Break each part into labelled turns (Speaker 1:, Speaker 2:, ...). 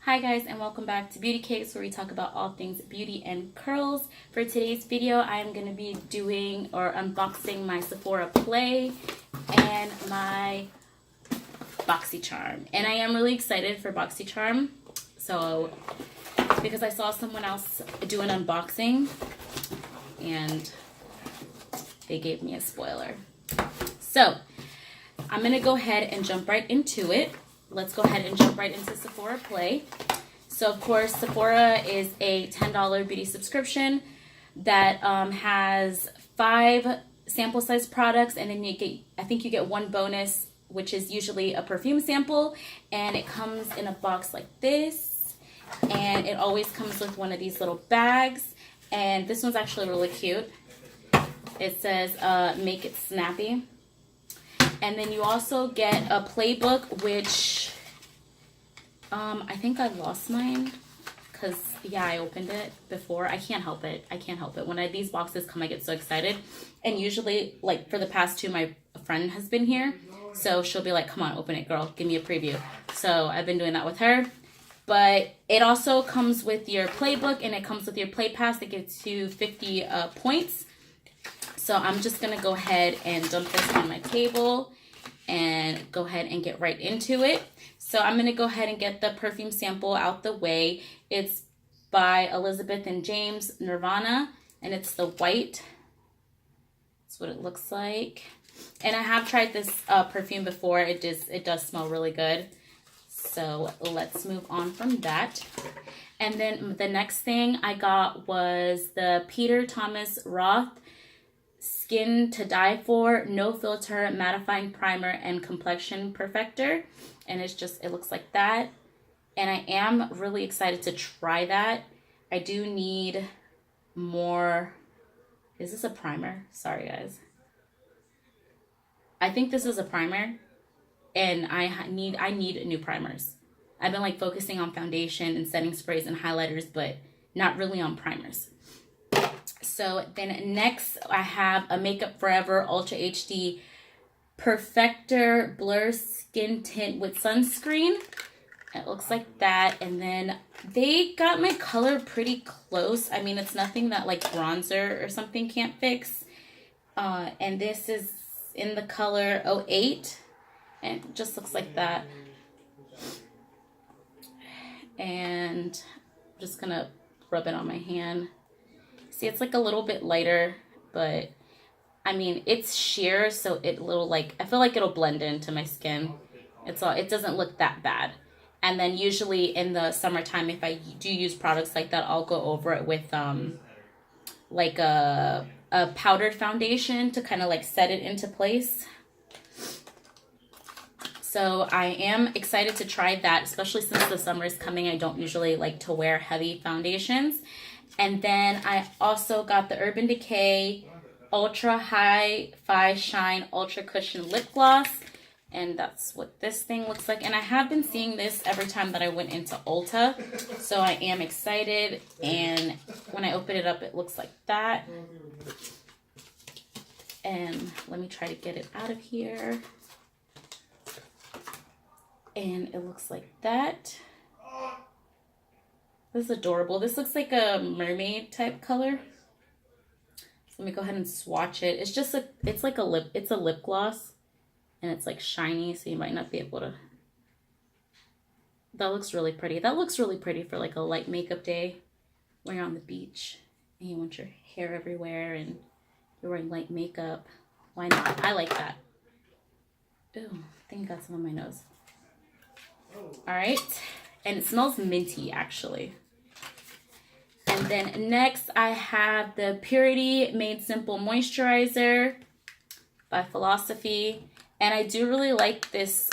Speaker 1: Hi guys, and welcome back to Beauty Cakes, where we talk about all things beauty and curls. For today's video, I'm going to be doing or unboxing my Sephora Play and my Boxy Charm. And I am really excited for Boxy Charm, because I saw someone else do an unboxing and they gave me a spoiler. So I'm going to go ahead and jump right into it. Let's go ahead and jump right into Sephora Play. So, of course, Sephora is a $10 beauty subscription that has 5 sample size products, and then I think you get one bonus, which is usually a perfume sample, and it comes in a box like this, and it always comes with one of these little bags, and this one's actually really cute. It says, make it snappy. And then you also get a playbook, which I think I lost mine because, yeah, I opened it before. I can't help it. When these boxes come, I get so excited. And usually, like, for the past 2, my friend has been here. So she'll be like, come on, open it, girl. Give me a preview. So I've been doing that with her. But it also comes with your playbook, and it comes with your play pass that gets you 50 points. So I'm just going to go ahead and dump this on my table and go ahead and get right into it. So I'm going to go ahead and get the perfume sample out the way. It's by Elizabeth and James, Nirvana, and it's the white. That's what it looks like. And I have tried this perfume before. It does smell really good. So let's move on from that. And then the next thing I got was the Peter Thomas Roth Skin to Die For No Filter Mattifying Primer and Complexion Perfector. And it looks like that. And I am really excited to try that. I do need more. Is this a primer? Sorry, guys. I think this is a primer. And I need new primers. I've been like focusing on foundation and setting sprays and highlighters, but not really on primers. So then next I have a Makeup Forever Ultra HD Perfector Blur Skin Tint with Sunscreen. It looks like that. And then they got my color pretty close. I mean, it's nothing that like bronzer or something can't fix. And this is in the color 08. And it just looks like that. And I'm just going to rub it on my hand. See, it's like a little bit lighter, but I mean, it's sheer, so I feel like it'll blend into my skin. It doesn't look that bad. And then usually in the summertime, if I do use products like that, I'll go over it with like a powdered foundation to kind of like set it into place. So I am excited to try that, especially since the summer is coming. I don't usually like to wear heavy foundations. And then I also got the Urban Decay Ultra Hi-Fi Shine Ultra Cushion Lip Gloss. And that's what this thing looks like. And I have been seeing this every time that I went into Ulta. So I am excited. And when I open it up, it looks like that. And let me try to get it out of here. And it looks like that. This is adorable. This looks like a mermaid type color. So let me go ahead and swatch it. It's just it's a lip gloss, and it's like shiny, so you might not be able to. That looks really pretty. That looks really pretty for like a light makeup day when you're on the beach and you want your hair everywhere and you're wearing light makeup. Why not? I like that. Ooh, I think I got some on my nose. All right. And it smells minty, actually. And then next, I have the Purity Made Simple Moisturizer by Philosophy. And I do really like this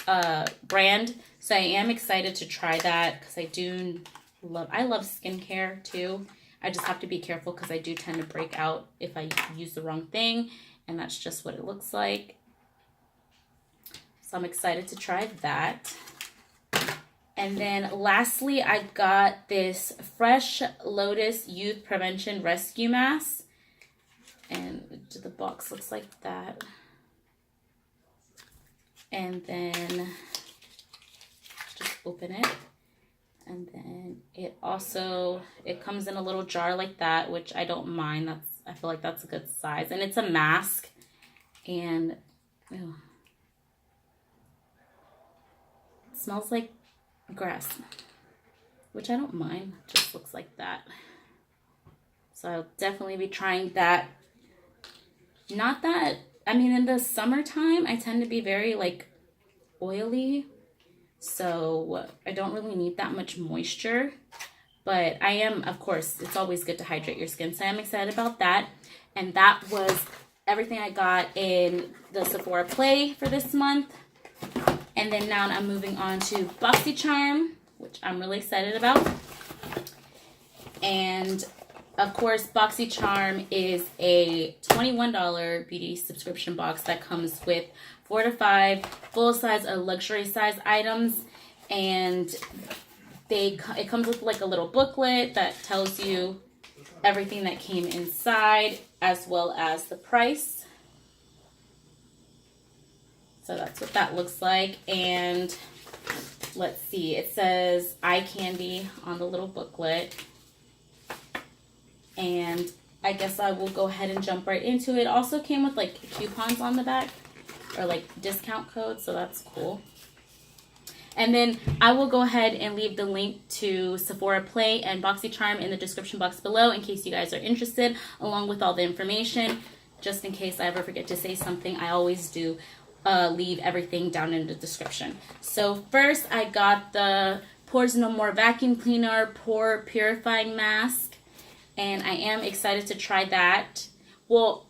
Speaker 1: brand, so I am excited to try that because I love skincare too. I just have to be careful because I do tend to break out if I use the wrong thing, and that's just what it looks like. So I'm excited to try that. And then lastly, I got this Fresh Lotus Youth Prevention Rescue Mask. And the box looks like that. And then just open it. And then It comes in a little jar like that, which I don't mind. I feel like that's a good size. And it's a mask. And ew, it smells like grass, which I don't mind. It just looks like that. So I'll definitely be trying that. Not that, I mean, in the summertime, I tend to be very like oily. So I don't really need that much moisture. But I am, of course, it's always good to hydrate your skin. So I'm excited about that. And that was everything I got in the Sephora Play for this month. And then now I'm moving on to Boxy Charm, which I'm really excited about. And of course, Boxy Charm is a $21 beauty subscription box that comes with 4 to 5 full-size or luxury-size items. And it comes with like a little booklet that tells you everything that came inside as well as the price. So that's what that looks like. And let's see, it says eye candy on the little booklet. And I guess I will go ahead and jump right into it. It also came with like coupons on the back or like discount codes, so that's cool. And then I will go ahead and leave the link to Sephora Play and Boxy Charm in the description box below in case you guys are interested, along with all the information. Just in case I ever forget to say something, I always do leave everything down in the description. So first I got the Pores No More Vacuum Cleaner Pore Purifying Mask. And I am excited to try that. Well,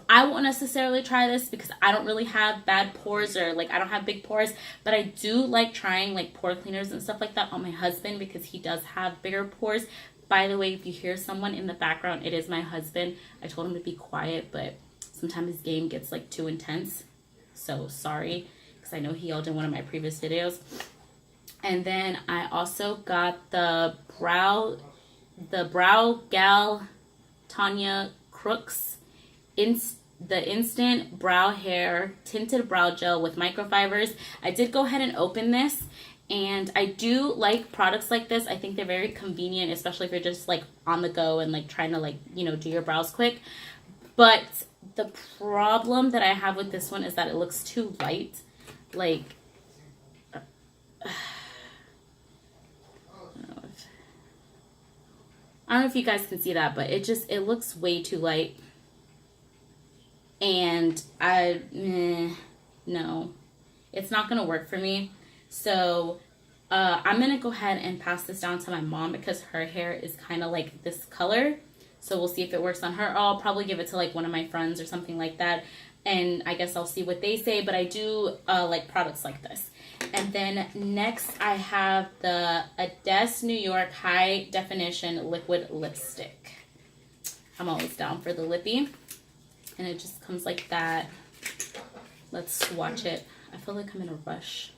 Speaker 1: I won't necessarily try this because I don't really have bad pores or like I don't have big pores. But I do like trying like pore cleaners and stuff like that on my husband because he does have bigger pores. By the way, if you hear someone in the background, it is my husband. I told him to be quiet, but sometimes his game gets like too intense. So sorry, because I know he yelled in one of my previous videos. And then I also got the Brow Gal Tanya Crooks the Instant Brow Hair Tinted Brow Gel with Microfibers. I did go ahead and open this, and I do like products like this. I think they're very convenient, especially if you're just like on the go and like trying to like, you know, do your brows quick. But the problem that I have with this one is that it looks too light. Like, I don't know if you guys can see that, but it looks way too light. And no, it's not going to work for me. So I'm going to go ahead and pass this down to my mom because her hair is kind of like this color. So we'll see if it works on her. Or I'll probably give it to like one of my friends or something like that. And I guess I'll see what they say. But I do like products like this. And then next I have the Ades New York High Definition Liquid Lipstick. I'm always down for the lippy. And it just comes like that. Let's swatch it. I feel like I'm in a rush.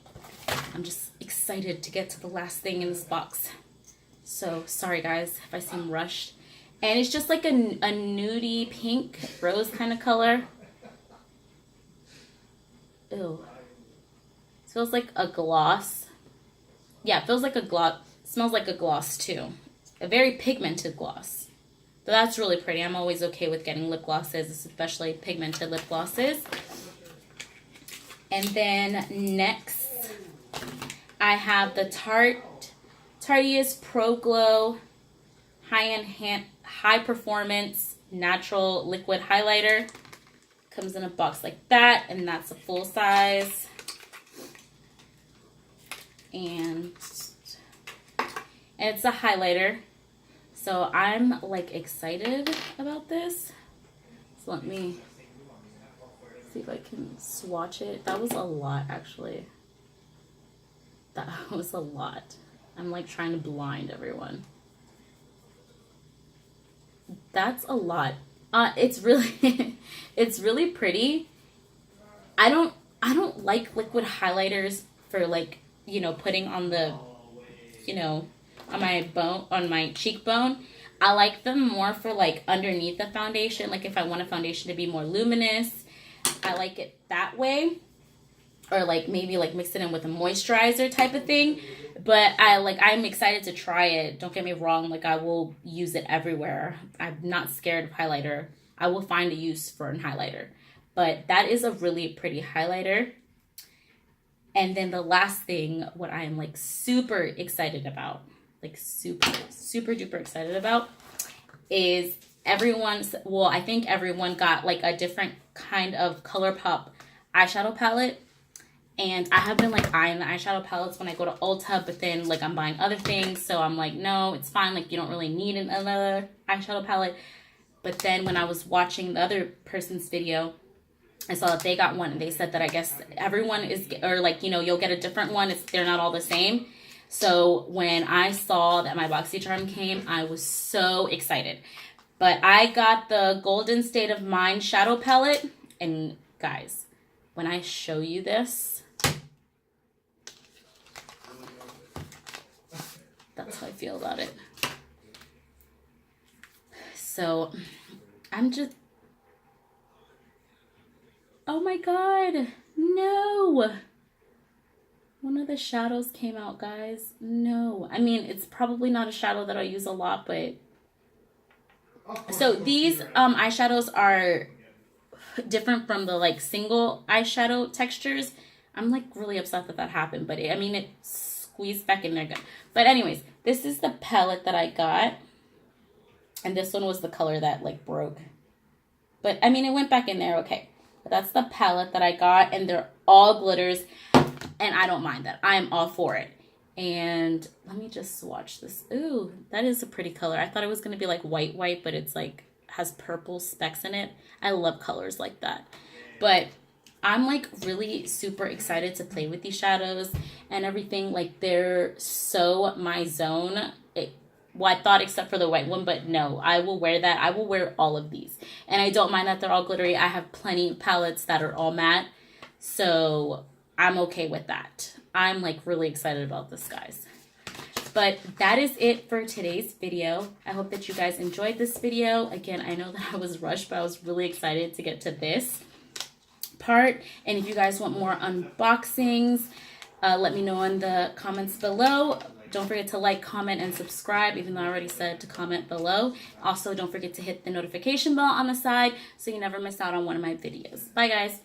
Speaker 1: I'm just excited to get to the last thing in this box. So sorry guys if I seem rushed. And it's just like a nudie pink rose kind of color. Ew. It feels like a gloss. Yeah, it feels like a gloss. Smells like a gloss too. A very pigmented gloss. So that's really pretty. I'm always okay with getting lip glosses, especially pigmented lip glosses. And then next, I have the Tarte's Pro Glow High Performance Natural Liquid Highlighter. Comes in a box like that, and that's a full size. And it's a highlighter. So I'm like excited about this. So let me see if I can swatch it. That was a lot actually. That was a lot. I'm like trying to blind everyone. That's a lot. It's really it's really pretty. I don't like liquid highlighters for like, you know, putting on the, you know, on my cheekbone. I like them more for like underneath the foundation. Like if I want a foundation to be more luminous, I like it that way. or like maybe like mix it in with a moisturizer type of thing. But I'm excited to try it. Don't get me wrong, like I will use it everywhere. I'm not scared of highlighter. I will find a use for a highlighter. But that is a really pretty highlighter. And then the last thing, what I am like super excited about, like super duper excited about, is I think everyone got like a different kind of ColourPop eyeshadow palette. And I have been like eyeing the eyeshadow palettes when I go to Ulta, but then like I'm buying other things. So I'm like, no, it's fine. Like you don't really need another eyeshadow palette. But then when I was watching the other person's video, I saw that they got one, and they said that I guess everyone is, or like, you know, you'll get a different one. They're not all the same. So when I saw that my Boxy Charm came, I was so excited. But I got the Golden State of Mind shadow palette. And guys, when I show you this, that's how I feel about it. So I'm just, oh my God, no. One of the shadows came out, guys. No. I mean, it's probably not a shadow that I use a lot, but so these eyeshadows are different from the like single eyeshadow textures. I'm like really upset that that happened, but I mean, it squeezed back in there good. But anyways, this is the palette that I got, and this one was the color that like broke. But I mean, it went back in there okay. But that's the palette that I got, and they're all glitters, and I don't mind that. I'm all for it. And let me just swatch this. Ooh, that is a pretty color. I thought it was going to be like white, but it's like has purple specks in it. I love colors like that. But I'm like really super excited to play with these shadows and everything. Like they're so my zone. Well, I thought except for the white one, but no, I will wear that. I will wear all of these. And I don't mind that they're all glittery. I have plenty of palettes that are all matte. So I'm okay with that. I'm like really excited about this, guys. But that is it for today's video. I hope that you guys enjoyed this video. Again, I know that I was rushed, but I was really excited to get to this part. And if you guys want more unboxings, let me know in the comments below. Don't forget to like, comment, and subscribe, even though I already said to comment below. Also, don't forget to hit the notification bell on the side so you never miss out on one of my videos. Bye, guys.